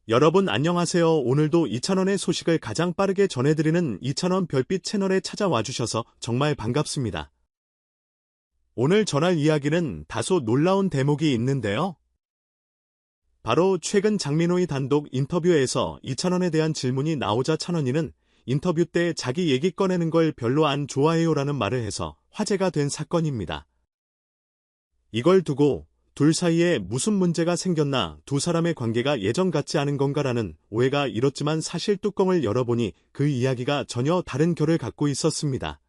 여러분 안녕하세요. 오늘도 이찬원의 소식을 가장 빠르게 전해드리는 이찬원 별빛 채널에 찾아와 주셔서 정말 반갑습니다. 오늘 전할 이야기는 다소 놀라운 대목이 있는데요. 바로 최근 장민호의 단독 인터뷰에서 이찬원에 대한 질문이 나오자 찬원이는 인터뷰 때 자기 얘기 꺼내는 걸 별로 안 좋아해요라는 말을 해서 화제가 된 사건입니다. 이걸 두고 둘 사이에 무슨 문제가 생겼나, 두 사람의 관계가 예전 같지 않은 건가라는 오해가 일었지만 사실 뚜껑을 열어보니 그 이야기가 전혀 다른 결을 갖고 있었습니다.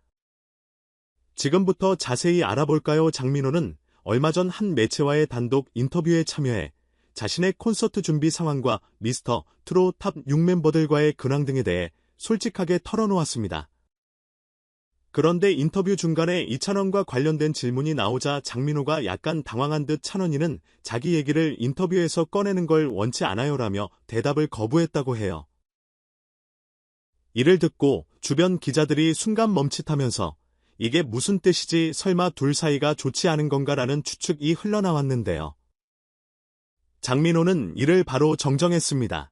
지금부터 자세히 알아볼까요? 장민호는 얼마 전 한 매체와의 단독 인터뷰에 참여해 자신의 콘서트 준비 상황과 미스터 트롯 탑 6멤버들과의 근황 등에 대해 솔직하게 털어놓았습니다. 그런데 인터뷰 중간에 이찬원과 관련된 질문이 나오자 장민호가 약간 당황한 듯 찬원이는 자기 얘기를 인터뷰에서 꺼내는 걸 원치 않아요라며 대답을 거부했다고 해요. 이를 듣고 주변 기자들이 순간 멈칫하면서 이게 무슨 뜻이지, 설마 둘 사이가 좋지 않은 건가라는 추측이 흘러나왔는데요. 장민호는 이를 바로 정정했습니다.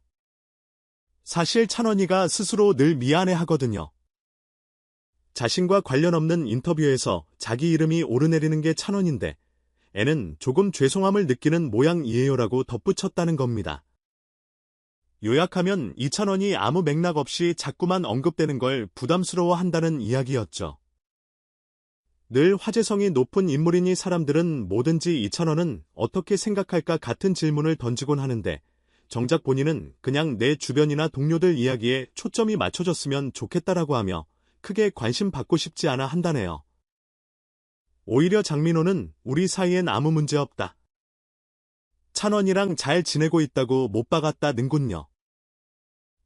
사실 찬원이가 스스로 늘 미안해하거든요. 자신과 관련 없는 인터뷰에서 자기 이름이 오르내리는 게 찬원인데 애는 조금 죄송함을 느끼는 모양이에요라고 덧붙였다는 겁니다. 요약하면 이찬원이 아무 맥락 없이 자꾸만 언급되는 걸 부담스러워한다는 이야기였죠. 늘 화제성이 높은 인물이니 사람들은 뭐든지 이찬원은 어떻게 생각할까 같은 질문을 던지곤 하는데 정작 본인은 그냥 내 주변이나 동료들 이야기에 초점이 맞춰졌으면 좋겠다라고 하며 크게 관심 받고 싶지 않아 한다네요. 오히려 장민호는 우리 사이엔 아무 문제 없다. 찬원이랑 잘 지내고 있다고 못 박았다는군요.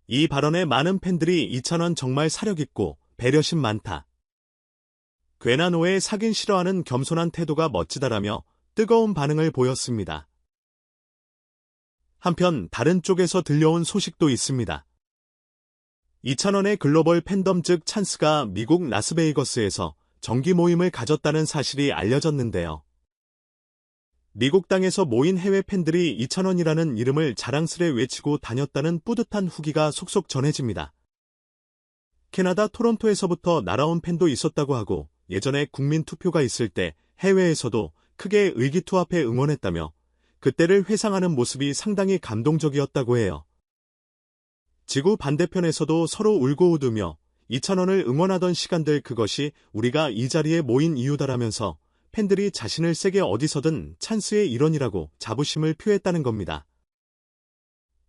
이 발언에 많은 팬들이 이찬원 정말 사력있고 배려심 많다. 괜한 오해 사긴 싫어하는 겸손한 태도가 멋지다라며 뜨거운 반응을 보였습니다. 한편 다른 쪽에서 들려온 소식도 있습니다. 이찬원의 글로벌 팬덤 즉 찬스가 미국 라스베이거스에서 정기 모임을 가졌다는 사실이 알려졌는데요. 미국 땅에서 모인 해외 팬들이 이찬원이라는 이름을 자랑스레 외치고 다녔다는 뿌듯한 후기가 속속 전해집니다. 캐나다 토론토에서부터 날아온 팬도 있었다고 하고 예전에 국민 투표가 있을 때 해외에서도 크게 의기투합해 응원했다며 그때를 회상하는 모습이 상당히 감동적이었다고 해요. 지구 반대편에서도 서로 울고 웃으며 이찬원을 응원하던 시간들, 그것이 우리가 이 자리에 모인 이유다라면서 팬들이 자신을 세게 어디서든 찬스의 일원이라고 자부심을 표했다는 겁니다.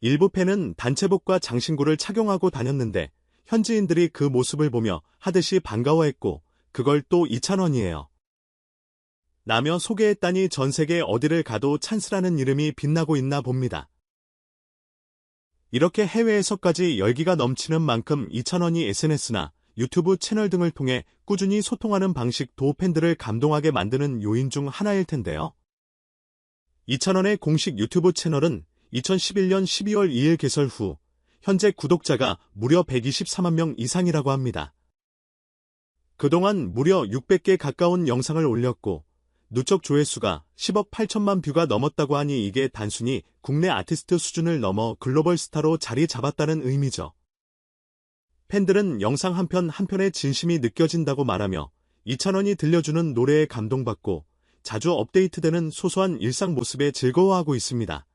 일부 팬은 단체복과 장신구를 착용하고 다녔는데 현지인들이 그 모습을 보며 하듯이 반가워했고 그걸 또 이찬원이에요 라며 소개했다니 전 세계 어디를 가도 찬스라는 이름이 빛나고 있나 봅니다. 이렇게 해외에서까지 열기가 넘치는 만큼 이찬원이 SNS나 유튜브 채널 등을 통해 꾸준히 소통하는 방식도 팬들을 감동하게 만드는 요인 중 하나일 텐데요. 이찬원의 공식 유튜브 채널은 2011년 12월 2일 개설 후 현재 구독자가 무려 124만 명 이상이라고 합니다. 그동안 무려 600개 가까운 영상을 올렸고 누적 조회수가 10억 8천만 뷰가 넘었다고 하니 이게 단순히 국내 아티스트 수준을 넘어 글로벌 스타로 자리 잡았다는 의미죠. 팬들은 영상 한 편 한 편의 진심이 느껴진다고 말하며 이찬원이 들려주는 노래에 감동받고 자주 업데이트되는 소소한 일상 모습에 즐거워하고 있습니다.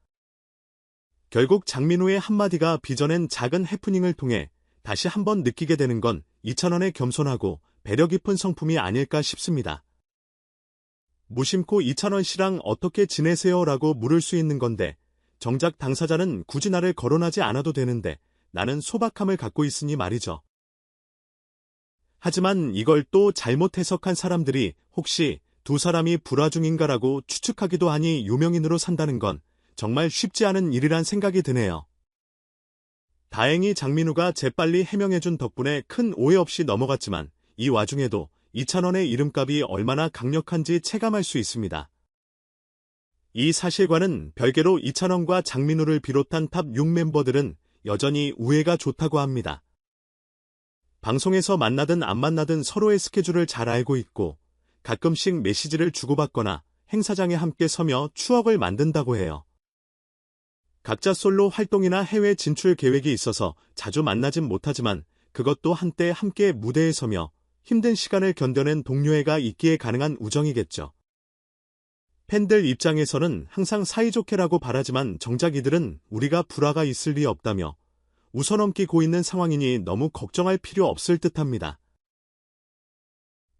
결국 장민호의 한마디가 빚어낸 작은 해프닝을 통해 다시 한번 느끼게 되는 건 이찬원의 겸손하고 배려 깊은 성품이 아닐까 싶습니다. 무심코 이찬원 씨랑 어떻게 지내세요? 라고 물을 수 있는 건데 정작 당사자는 굳이 나를 거론하지 않아도 되는데 나는 소박함을 갖고 있으니 말이죠. 하지만 이걸 또 잘못 해석한 사람들이 혹시 두 사람이 불화 중인가라고 추측하기도 하니 유명인으로 산다는 건 정말 쉽지 않은 일이란 생각이 드네요. 다행히 장민호가 재빨리 해명해준 덕분에 큰 오해 없이 넘어갔지만 이 와중에도 이찬원의 이름값이 얼마나 강력한지 체감할 수 있습니다. 이 사실과는 별개로 이찬원과 장민호를 비롯한 탑 6멤버들은 여전히 우애가 좋다고 합니다. 방송에서 만나든 안 만나든 서로의 스케줄을 잘 알고 있고 가끔씩 메시지를 주고받거나 행사장에 함께 서며 추억을 만든다고 해요. 각자 솔로 활동이나 해외 진출 계획이 있어서 자주 만나진 못하지만 그것도 한때 함께 무대에 서며 힘든 시간을 견뎌낸 동료애가 있기에 가능한 우정이겠죠. 팬들 입장에서는 항상 사이좋게라고 바라지만 정작 이들은 우리가 불화가 있을 리 없다며 웃어넘기고 있는 상황이니 너무 걱정할 필요 없을 듯합니다.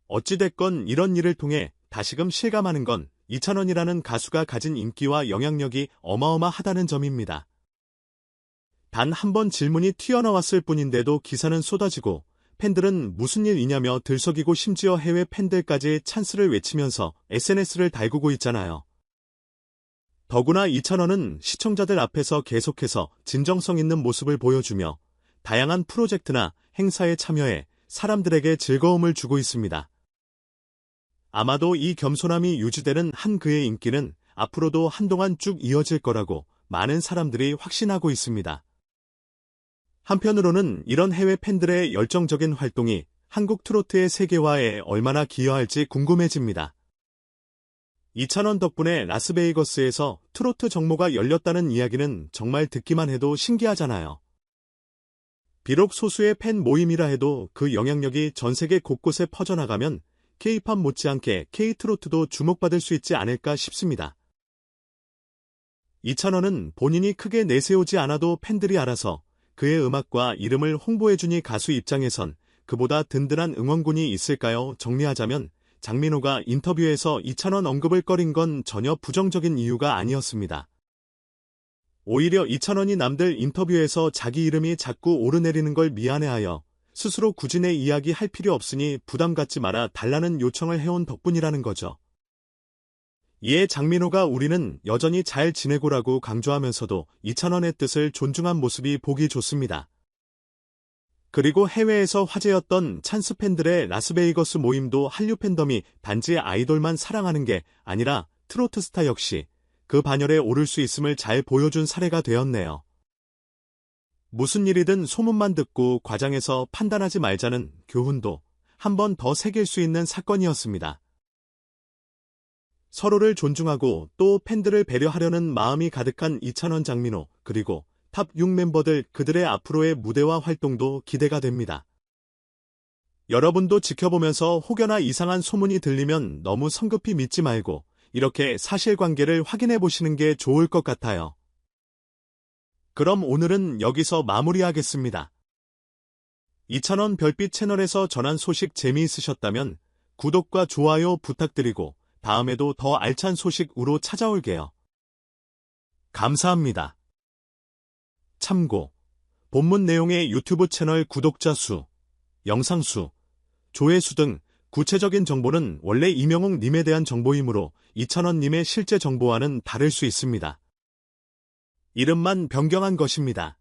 어찌됐건 이런 일을 통해 다시금 실감하는 건 이찬원이라는 가수가 가진 인기와 영향력이 어마어마하다는 점입니다. 단 한 번 질문이 튀어나왔을 뿐인데도 기사는 쏟아지고 팬들은 무슨 일이냐며 들썩이고 심지어 해외 팬들까지 찬스를 외치면서 SNS를 달구고 있잖아요. 더구나 이찬원은 시청자들 앞에서 계속해서 진정성 있는 모습을 보여주며 다양한 프로젝트나 행사에 참여해 사람들에게 즐거움을 주고 있습니다. 아마도 이 겸손함이 유지되는 한 그의 인기는 앞으로도 한동안 쭉 이어질 거라고 많은 사람들이 확신하고 있습니다. 한편으로는 이런 해외 팬들의 열정적인 활동이 한국 트로트의 세계화에 얼마나 기여할지 궁금해집니다. 이찬원 덕분에 라스베이거스에서 트로트 정모가 열렸다는 이야기는 정말 듣기만 해도 신기하잖아요. 비록 소수의 팬 모임이라 해도 그 영향력이 전 세계 곳곳에 퍼져나가면 K-팝 못지않게 K-트로트도 주목받을 수 있지 않을까 싶습니다. 이찬원은 본인이 크게 내세우지 않아도 팬들이 알아서 그의 음악과 이름을 홍보해주니 가수 입장에선 그보다 든든한 응원군이 있을까요? 정리하자면 장민호가 인터뷰에서 이찬원 언급을 꺼린 건 전혀 부정적인 이유가 아니었습니다. 오히려 이찬원이 남들 인터뷰에서 자기 이름이 자꾸 오르내리는 걸 미안해하여 스스로 굳이 내 이야기 할 필요 없으니 부담 갖지 마라 달라는 요청을 해온 덕분이라는 거죠. 이에 장민호가 우리는 여전히 잘 지내고라고 강조하면서도 이찬원의 뜻을 존중한 모습이 보기 좋습니다. 그리고 해외에서 화제였던 찬스 팬들의 라스베이거스 모임도 한류 팬덤이 단지 아이돌만 사랑하는 게 아니라 트로트 스타 역시 그 반열에 오를 수 있음을 잘 보여준 사례가 되었네요. 무슨 일이든 소문만 듣고 과장해서 판단하지 말자는 교훈도 한 번 더 새길 수 있는 사건이었습니다. 서로를 존중하고 또 팬들을 배려하려는 마음이 가득한 이찬원 장민호 그리고 탑 6 멤버들 그들의 앞으로의 무대와 활동도 기대가 됩니다. 여러분도 지켜보면서 혹여나 이상한 소문이 들리면 너무 성급히 믿지 말고 이렇게 사실관계를 확인해 보시는 게 좋을 것 같아요. 그럼 오늘은 여기서 마무리하겠습니다. 이찬원 별빛 채널에서 전한 소식 재미있으셨다면 구독과 좋아요 부탁드리고 다음에도 더 알찬 소식으로 찾아올게요. 감사합니다. 참고, 본문 내용의 유튜브 채널 구독자 수, 영상 수, 조회수 등 구체적인 정보는 원래 이명웅 님에 대한 정보이므로 이찬원 님의 실제 정보와는 다를 수 있습니다. 이름만 변경한 것입니다.